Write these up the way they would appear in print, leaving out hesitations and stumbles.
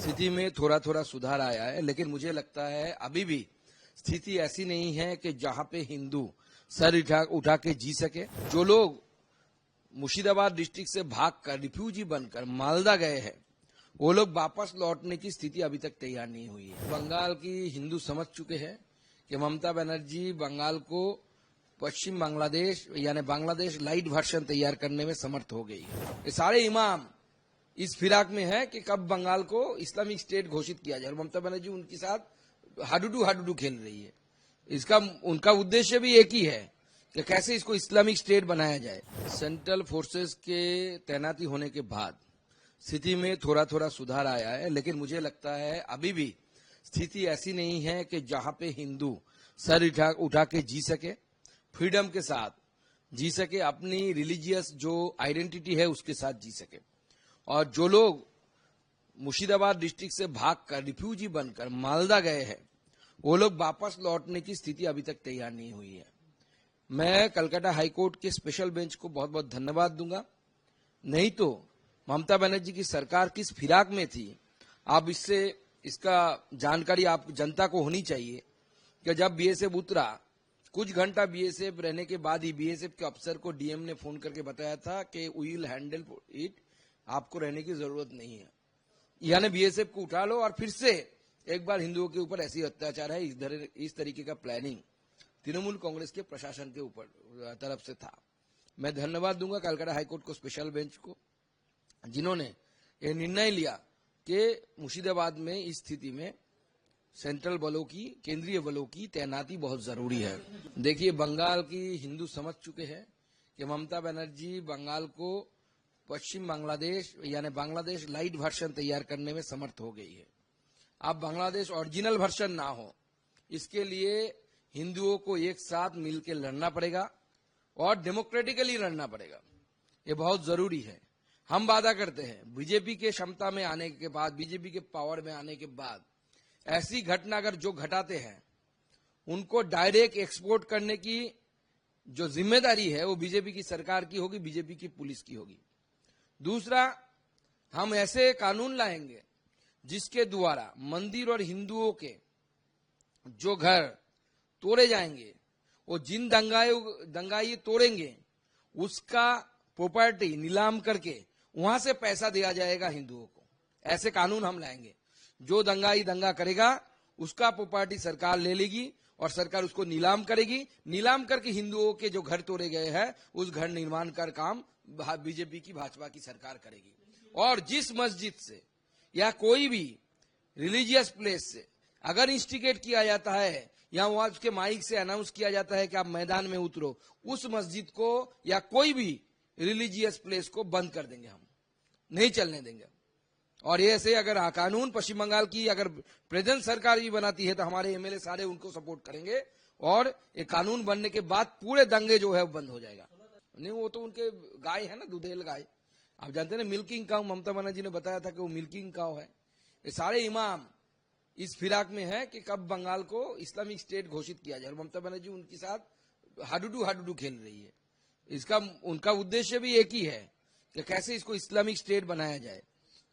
स्थिति में थोड़ा थोड़ा सुधार आया है, लेकिन मुझे लगता है अभी भी स्थिति ऐसी नहीं है कि जहां पे हिंदू सर उठा के जी सके। जो लोग मुर्शिदाबाद डिस्ट्रिक्ट से भागकर रिफ्यूजी बनकर मालदा गए हैं, वो लोग वापस लौटने की स्थिति अभी तक तैयार नहीं हुई है। बंगाल की हिंदू समझ चुके हैं कि ममता बनर्जी बंगाल को पश्चिम बांग्लादेश यानी बांग्लादेश लाइट वर्जन तैयार करने में समर्थ हो गई है। ये सारे इमाम इस फिराक में है कि कब बंगाल को इस्लामिक स्टेट घोषित किया जाए, और ममता बनर्जी उनके साथ हाडूडू खेल रही है। इसका उनका उद्देश्य भी एक ही है कि कैसे इसको इस्लामिक स्टेट बनाया जाए। सेंट्रल फोर्सेस के तैनाती होने के बाद स्थिति में थोड़ा थोड़ा सुधार आया है, लेकिन मुझे लगता है अभी भी स्थिति ऐसी नहीं है कि जहां पे हिंदू सर उठा के जी सके, फ्रीडम के साथ जी सके, अपनी रिलीजियस जो आइडेंटिटी है उसके साथ जी सके। और जो लोग मुर्शिदाबाद डिस्ट्रिक्ट से भागकर रिफ्यूजी बनकर मालदा गए हैं, वो लोग वापस लौटने की स्थिति अभी तक तैयार नहीं हुई है। मैं कलकत्ता हाईकोर्ट के स्पेशल बेंच को बहुत बहुत धन्यवाद दूंगा। नहीं तो ममता बनर्जी की सरकार किस फिराक में थी, आप इसका जानकारी आप जनता को होनी चाहिए कि जब बीएसएफ उतरा, कुछ घंटा बीएसएफ रहने के बाद ही बीएसएफ के अफसर को डीएम ने फोन करके बताया था कि वी विल हैंडल इट, आपको रहने की जरूरत नहीं है। यानी बीएसएफ को उठा लो और फिर से एक बार हिंदुओं के ऊपर ऐसी अत्याचार है, इस तरीके का प्लानिंग तृणमूल कांग्रेस के प्रशासन के ऊपर तरफ से था। मैं धन्यवाद दूंगा कलकत्ता हाईकोर्ट को, स्पेशल बेंच को, जिन्होंने ये निर्णय लिया कि मुर्शिदाबाद में इस स्थिति में सेंट्रल बलों की, केंद्रीय बलों की तैनाती बहुत जरूरी है। देखिए, बंगाल की हिंदू समझ चुके हैं कि ममता बनर्जी बंगाल को पश्चिम बांग्लादेश यानी बांग्लादेश लाइट वर्जन तैयार करने में समर्थ हो गई है। अब बांग्लादेश ओरिजिनल वर्जन ना हो, इसके लिए हिंदुओं को एक साथ मिलकर लड़ना पड़ेगा और डेमोक्रेटिकली लड़ना पड़ेगा। ये बहुत जरूरी है। हम वादा करते हैं बीजेपी के क्षमता में आने के बाद, बीजेपी के पावर में आने के बाद ऐसी घटना अगर जो घटाते हैं उनको डायरेक्ट एक्सपोर्ट करने की जो जिम्मेदारी है वो बीजेपी की सरकार की होगी, बीजेपी की पुलिस की होगी। दूसरा, हम ऐसे कानून लाएंगे जिसके द्वारा मंदिर और हिंदुओं के जो घर तोड़े जाएंगे, वो जिन दंगाई तोड़ेंगे उसका प्रॉपर्टी नीलाम करके वहां से पैसा दिया जाएगा हिंदुओं को। ऐसे कानून हम लाएंगे। जो दंगा करेगा उसका प्रॉपर्टी सरकार ले लेगी और सरकार उसको नीलाम करेगी। नीलाम करके हिंदुओं के जो घर तोड़े गए हैं उस घर निर्माण का काम बीजेपी की, भाजपा की सरकार करेगी। और जिस मस्जिद से या कोई भी रिलीजियस प्लेस से अगर इंस्टिगेट किया जाता है या वहां उसके माइक से अनाउंस किया जाता है कि आप मैदान में उतरो, उस मस्जिद को या कोई भी रिलीजियस प्लेस को बंद कर देंगे, हम नहीं चलने देंगे। और ये ऐसे अगर कानून पश्चिम बंगाल की अगर प्रेजेंट सरकार भी बनाती है तो हमारे एमएलए सारे उनको सपोर्ट करेंगे और ये कानून बनने के बाद पूरे दंगे जो है वो बंद हो जाएगा। नहीं, वो तो उनके गाय है ना, दुधेल गाय, आप जानते हैं ना, मिल्किंग काउ। ममता बनर्जी ने बताया था कि वो मिल्किंग काउ है। ये सारे इमाम इस फिराक में है कि कब बंगाल को इस्लामिक स्टेट घोषित किया जाए, और ममता बनर्जी उनके साथ हाडूडू खेल रही है। इसका उनका उद्देश्य भी एक ही है कि कैसे इसको इस्लामिक स्टेट बनाया जाए।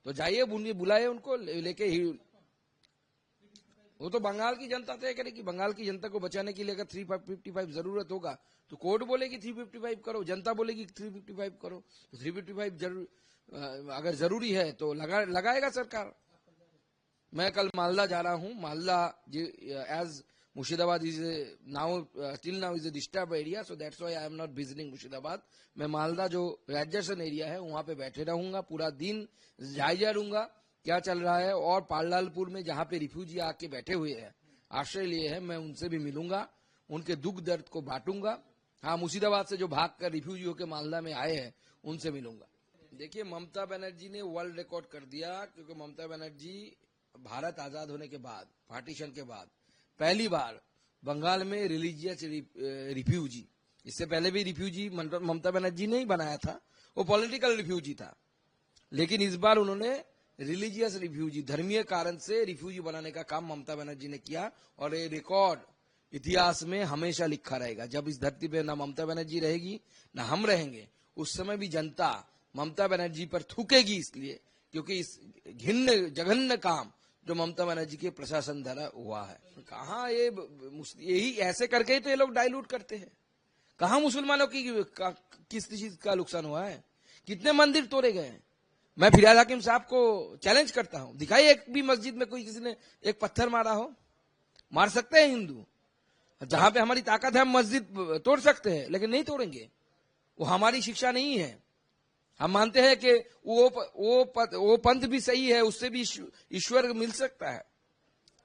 तो जाइए, बुलाए उनको लेके ही, वो तो बंगाल की जनता तय करेगी। बंगाल की जनता को बचाने के लिए अगर 355 जरूरत होगा तो कोर्ट बोलेगी 355 करो, जनता बोलेगी 355 करो। तो 355 अगर जरूरी है तो लगाएगा सरकार। मैं कल मालदा जा रहा हूं। Malda as Murshidabad is till now is a disturbed area, so that's why I am not visiting Murshidabad. मैं मालदा जो एडजस्टेड एरिया है वहां पे बैठे रहूंगा, पूरा दिन जायजा लूंगा क्या चल रहा है। और पाललालपुर में जहां पे रिफ्यूजी आके बैठे हुए हैं, आश्रय लिए हैं, मैं उनसे भी मिलूंगा, उनके दुख दर्द को बांटूंगा। हाँ, मुर्शिदाबाद से जो भागकर रिफ्यूजी होकर मालदा में आए हैं उनसे मिलूंगा। देखिए, ममता बनर्जी ने वर्ल्ड रिकॉर्ड कर दिया, क्योंकि ममता बनर्जी भारत आजाद होने के बाद, पार्टीशन के बाद पहली बार बंगाल में रिलीजियस रिफ्यूजी, इससे पहले भी रिफ्यूजी ममता बनर्जी ने ही बनाया था, वो पॉलिटिकल रिफ्यूजी था, लेकिन इस बार उन्होंने रिलीजियस रिफ्यूजी, धर्मीय कारण से रिफ्यूजी बनाने का काम ममता बनर्जी ने किया। और ये रिकॉर्ड इतिहास में हमेशा लिखा रहेगा। जब इस धरती पे ना ममता बनर्जी रहेगी ना हम रहेंगे, उस समय भी जनता ममता बनर्जी पर थूकेगी, इसलिए क्योंकि इस घिन्न जघन्य काम जो ममता बनर्जी के प्रशासन द्वारा हुआ है, कहाँ ये यही ऐसे करके ही तो ये लोग डाइल्यूट करते हैं। कहाँ मुसलमानों की किस चीज का नुकसान हुआ है, कितने मंदिर तोड़े गए हैं। मैं फिराद हकीम साहब को चैलेंज करता हूं, दिखाइए एक भी मस्जिद में कोई किसी ने एक पत्थर मारा हो। मार सकते हैं हिंदू, जहां पे हमारी ताकत है हम मस्जिद तोड़ सकते हैं, लेकिन नहीं तोड़ेंगे। वो हमारी शिक्षा नहीं है। हम मानते हैं कि वो पंथ भी सही है, उससे भी ईश्वर मिल सकता है,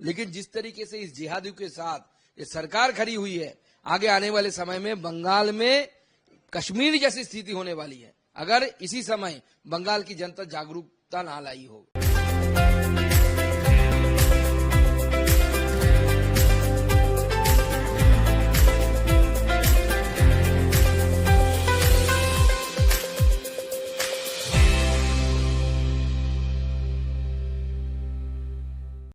लेकिन जिस तरीके से इस जिहादियों के साथ ये सरकार खड़ी हुई है, आगे आने वाले समय में बंगाल में कश्मीर जैसी स्थिति होने वाली है, अगर इसी समय बंगाल की जनता जागरूकता ना लाई हो।